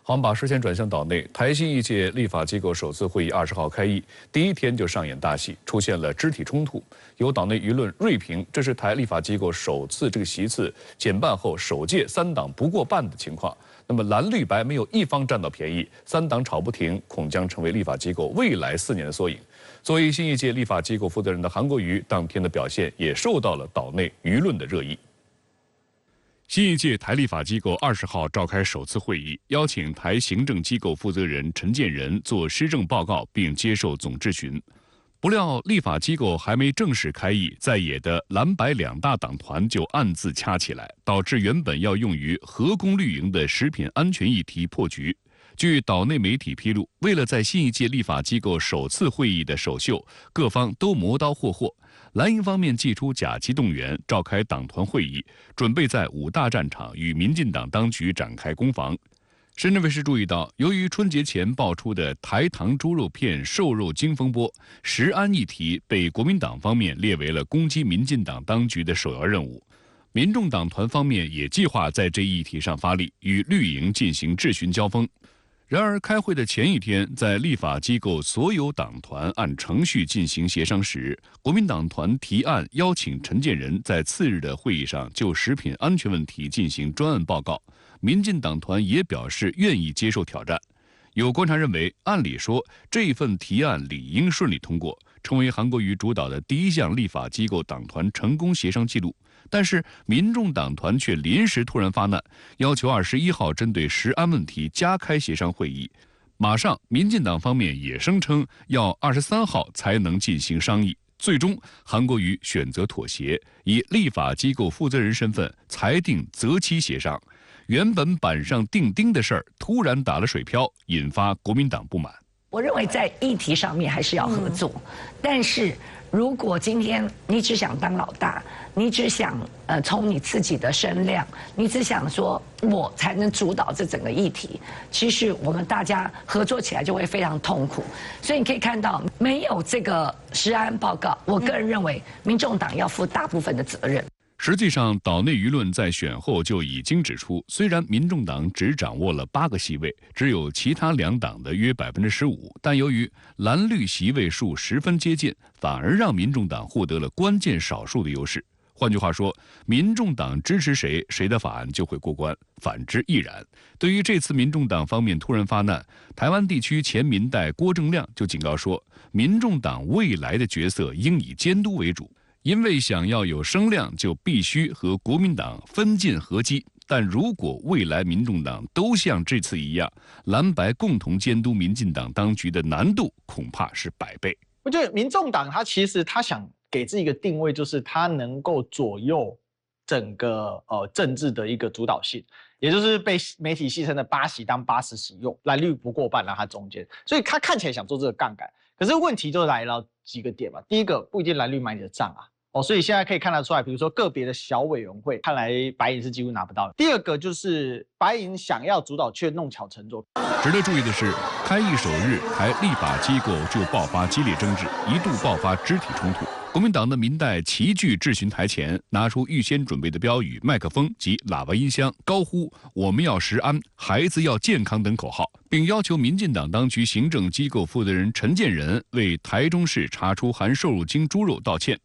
好，我们把视线转向岛内，台新一届立法机构首次会议20号开议，第一天就上演大戏，出现了肢体冲突。有岛内舆论锐评，这是台立法机构首次这个席次减半后首届3党不过半的情况。那么蓝绿白没有一方占到便宜，3党吵不停，恐将成为立法机构未来4年的缩影。作为新一届立法机构负责人的韩国瑜，当天的表现也受到了岛内舆论的热议。新一届台立法机构20号召开首次会议，邀请台行政机构负责人陈建仁做施政报告，并接受总质询。不料立法机构还没正式开议，在野的蓝白2大党团就暗自掐起来，导致原本要用于核工绿营的食品安全议题破局。据岛内媒体披露，为了在新一届立法机构首次会议的首秀，各方都磨刀霍霍。蓝营方面祭出假期动员，召开党团会议，准备在5大战场与民进党当局展开攻防。深圳卫视注意到，由于春节前爆出的台糖猪肉片瘦肉精风波，食安议题被国民党方面列为了攻击民进党当局的首要任务。民众党团方面也计划在这一议题上发力，与绿营进行质询交锋。然而，开会的前一天，在立法机构所有党团按程序进行协商时，国民党团提案邀请陈建仁在次日的会议上就食品安全问题进行专案报告。民进党团也表示愿意接受挑战。有观察认为，按理说这份提案理应顺利通过，成为韩国瑜主导的第一项立法机构党团成功协商记录。但是民众党团却临时突然发难，要求21号针对食安问题加开协商会议。马上民进党方面也声称要23号才能进行商议。最终韩国瑜选择妥协，以立法机构负责人身份裁定择期协商。原本板上钉钉的事儿突然打了水漂，引发国民党不满。我认为在议题上面还是要合作，但是如果今天你只想当老大，你只想冲你自己的声量，你只想说我才能主导这整个议题，其实我们大家合作起来就会非常痛苦。所以你可以看到，没有这个食安报告，我个人认为民众党要负大部分的责任。实际上，岛内舆论在选后就已经指出，虽然民众党只掌握了8个席位，只有其他2党的约15%，但由于蓝绿席位数十分接近，反而让民众党获得了关键少数的优势。换句话说，民众党支持谁，谁的法案就会过关，反之亦然。对于这次民众党方面突然发难，台湾地区前民代郭正亮就警告说，民众党未来的角色应以监督为主。因为想要有声量，就必须和国民党分进合击。但如果未来民众党都像这次一样，蓝白共同监督民进党当局的难度恐怕是100倍。我觉得民众党其实他想给自己一个定位，就是他能够左右整个政治的一个主导性，也就是被媒体戏称的8席当80席用，蓝绿不过半让他中间，所以他看起来想做这个杠杆。可是问题就来了几个点嘛，第一个不一定蓝绿买你的账啊。所以现在可以看得出来，比如说个别的小委员会，看来白银是几乎拿不到的。第二个就是白银想要主导，却弄巧成拙。值得注意的是，开议首日，台立法机构就爆发激烈争执，一度爆发肢体冲突。国民党的民代齐聚质询台前，拿出预先准备的标语、麦克风及喇叭音箱，高呼“我们要食安，孩子要健康”等口号，并要求民进党当局行政机构负责人陈建仁为台中市查出含瘦肉精猪肉道歉。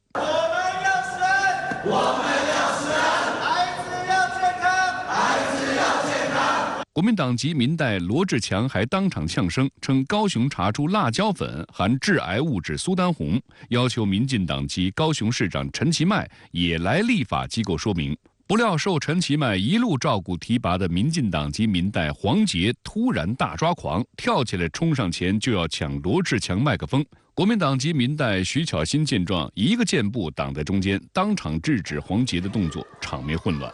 我们要食安，孩子要健康，孩子要健康。国民党籍民代罗志强还当场呛声，称高雄查出辣椒粉含致癌物质苏丹红，要求民进党籍高雄市长陈其迈也来立法机构说明。不料受陈其迈一路照顾提拔的民进党籍民代黄捷突然大抓狂，跳起来冲上前就要抢罗志强麦克风。国民党籍民代徐巧芯见状，一个箭步挡在中间，当场制止黄捷的动作，场面混乱。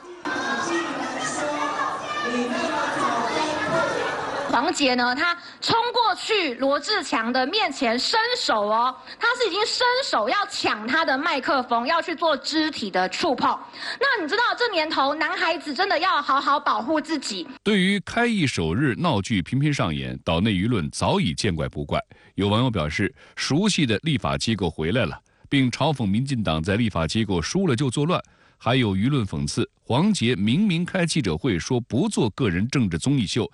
黄捷呢，他冲过去罗志强的面前伸手哦，他是已经伸手要抢他的麦克风，要去做肢体的触碰。那你知道这年头男孩子真的要好好保护自己。对于开议首日闹剧频频上演，岛内舆论早已见怪不怪。有网友表示，熟悉的立法机构回来了，并嘲讽民进党在立法机构输了就作乱。还有舆论讽刺黄捷明明开记者会说不做个人政治综艺秀，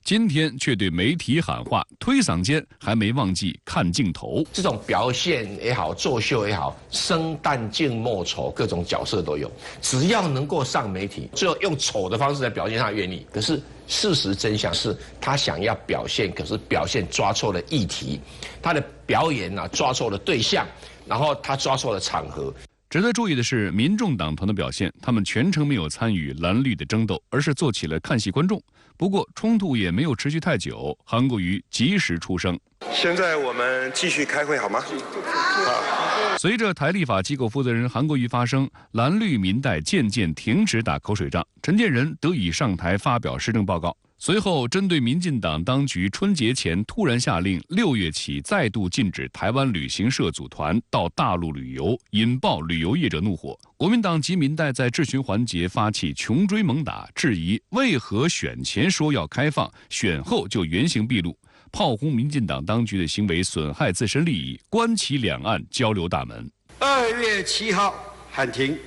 今天却对媒体喊话，推搡间还没忘记看镜头。这种表现也好，作秀也好，生旦净末丑各种角色都有，只要能够上媒体，最后用丑的方式来表现他的愿力。可是事实真相是他想要表现，可是表现抓错了议题，他的表演抓错了对象，然后他抓错了场合。值得注意的是，民众党团的表现，他们全程没有参与蓝绿的争斗，而是做起了看戏观众。不过冲突也没有持续太久，韩国瑜及时出声。现在我们继续开会好吗？好。随着台立法机构负责人韩国瑜发声，蓝绿民代渐渐停止打口水仗，陈建仁得以上台发表施政报告。随后，针对民进党当局春节前突然下令6月起再度禁止台湾旅行社组团到大陆旅游，引爆旅游业者怒火。国民党及民代在质询环节发起穷追猛打，质疑为何选前说要开放，选后就原形毕露，炮轰民进党当局的行为损害自身利益，关起两岸交流大门。2月7号喊停。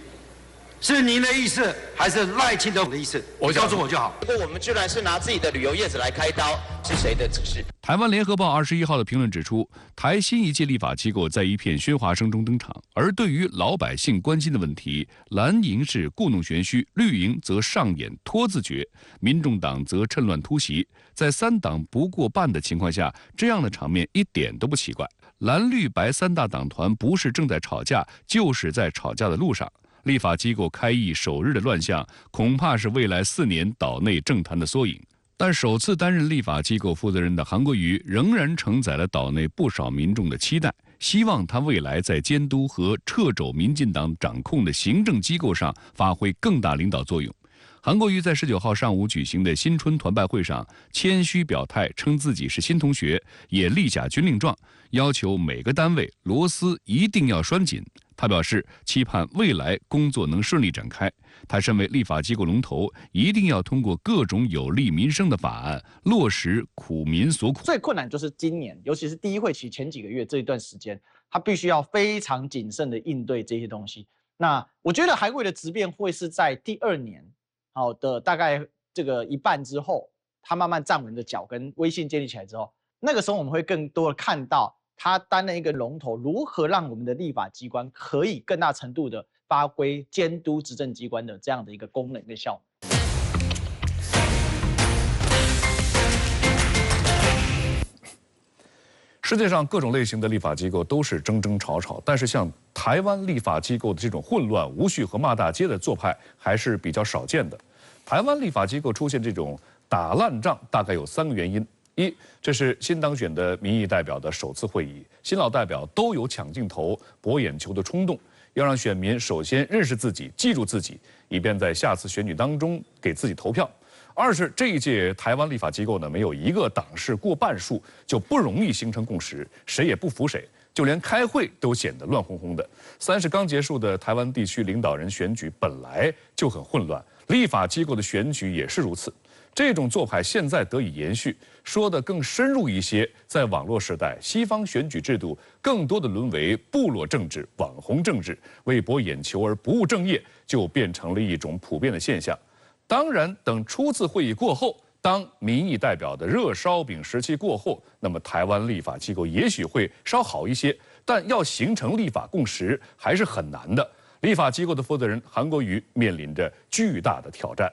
是您的意思，还是赖清德的意思？我告诉我就好。不过我们居然是拿自己的旅游业者来开刀，是谁的指示？台湾联合报21号的评论指出，台新一届立法机构在一片喧哗声中登场，而对于老百姓关心的问题，蓝营是故弄玄虚，绿营则上演拖字诀，民众党则趁乱突袭。在3党不过半的情况下，这样的场面一点都不奇怪。蓝绿白3大党团不是正在吵架，就是在吵架的路上。立法机构开议首日的乱象，恐怕是未来4年岛内政坛的缩影。但首次担任立法机构负责人的韩国瑜，仍然承载了岛内不少民众的期待，希望他未来在监督和掣肘民进党掌控的行政机构上发挥更大领导作用。韩国瑜在19号上午举行的新春团拜会上，谦虚表态，称自己是新同学，也立下军令状，要求每个单位螺丝一定要拴紧。他表示，期盼未来工作能顺利展开。他身为立法机构龙头，一定要通过各种有利民生的法案，落实苦民所苦。最困难就是今年，尤其是第一会期前几个月这一段时间，他必须要非常谨慎的应对这些东西。那我觉得韩国瑜的质变会是在第2年，好的大概这个一半之后，他慢慢站稳的脚跟，威信建立起来之后，那个时候我们会更多的看到。他担任一个龙头，如何让我们的立法机关可以更大程度的发挥监督执政机关的这样的一个功能跟效能？世界上各种类型的立法机构都是争争吵吵，但是像台湾立法机构的这种混乱无序和骂大街的做派还是比较少见的。台湾立法机构出现这种打烂仗，大概有3个原因。1，这是新当选的民意代表的首次会议，新老代表都有抢镜头、博眼球的冲动，要让选民首先认识自己、记住自己，以便在下次选举当中给自己投票。2是这一届台湾立法机构呢，没有一个党是过半数，就不容易形成共识，谁也不服谁，就连开会都显得乱哄哄的。3是刚结束的台湾地区领导人选举本来就很混乱，立法机构的选举也是如此。这种做派现在得以延续，说得更深入一些，在网络时代，西方选举制度更多的沦为部落政治、网红政治，为博眼球而不务正业，就变成了一种普遍的现象。当然，等初次会议过后，当民意代表的热烧饼时期过后，那么台湾立法机构也许会稍好一些，但要形成立法共识还是很难的。立法机构的负责人韩国瑜面临着巨大的挑战。